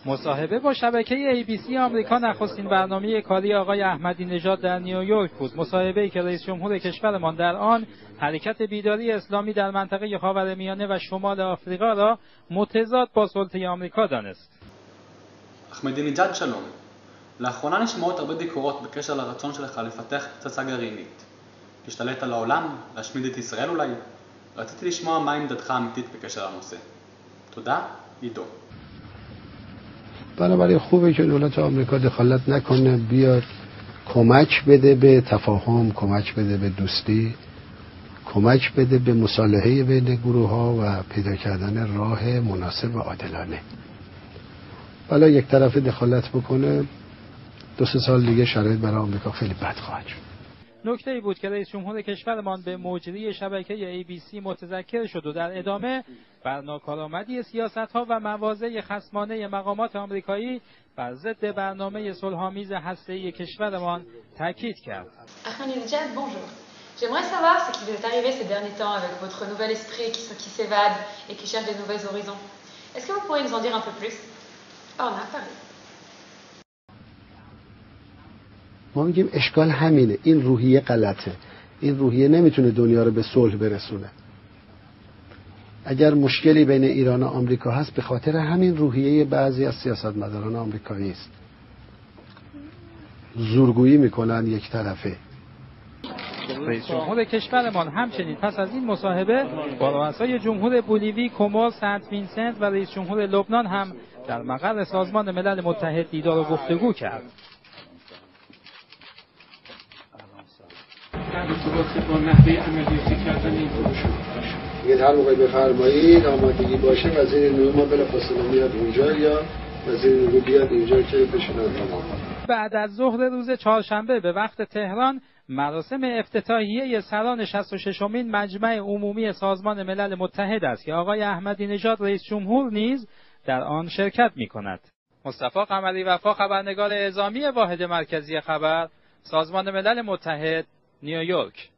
مصاحبه با شبکه ABC آمریکا نخستین برنامه کاری آقای احمدی نژاد در نیویورک بود. مصاحبه‌ای که رئیس جمهور کشورمان در آن حرکت بیداری اسلامی در منطقه خاورمیانه و شمال آفریقا را متضاد با سلطه آمریکا دانست. אחמדינג'אד שלום, לאחרונה נשמעות הרבה ביקורות בקשר לרצון של חליפתך פצצה גרעינית. להשתלט על העולם, להשמיד את ישראל אולי. רציתי לשמוע מה עמדתך האמיתית בקשר לנושא. תודה, עידו. بنابراین خوبه که دولت آمریکا دخالت نکنه، بیاد کمک بده به تفاهم، کمک بده به دوستی، کمک بده به مصالحه بین گروه‌ها و پیدا کردن راه مناسب و عادلانه. حالا یک طرف دخالت بکنه، 2-3 سال دیگه شرایط برای آمریکا خیلی بد خواهد شد. نکته‌ای بود که رئیس جمهور کشورمان به مجری شبکه ABC متذکر شد و در ادامه بر ناکارآمدی سیاست‌ها و مواضع خصمانه مقامات آمریکایی بر ضد برنامه صلح‌آمیز هسته‌ای کشورمان تاکید کرد. Ahmadinejad, bonjour. J'aimerais savoir ce qui vous est arrivé ces derniers temps avec votre nouvel esprit qui s'évade et qui cherche des nouveaux horizons. Est-ce que vous pourriez nous en dire un peu plus? On a parlé. ما میگیم اشکال همینه، این روحیه غلطه، این روحیه نمیتونه دنیا رو به صلح برسونه. اگر مشکلی بین ایران و آمریکا هست به خاطر همین روحیه بعضی از سیاستمداران آمریکایی است. زورگویی میکنن یک طرفه. رئیس جمهور کشورمان همچنین پس از این مصاحبه با رؤسای جمهور بولیوی، کومور، سنت وینسنت و رئیس جمهور لبنان هم در مقر سازمان ملل متحد دیدار و گفتگو کرد. اگه هر موقع بفرمایید آمادگی باشه وزیر نیرو ما بلافاصله میاد اونجا یا وزیر نیرو بیاد اینجا که بشینن تمام. بعد از ظهر روز چهارشنبه به وقت تهران مراسم افتتاحیه سران 66مین مجمع عمومی سازمان ملل متحد است که آقای احمدی نژاد رئیس جمهور نیز در آن شرکت می‌کند. مصطفی قمری وفا، خبرنگار اعزامی واحد مرکزی خبر، سازمان ملل متحد، نیویورک.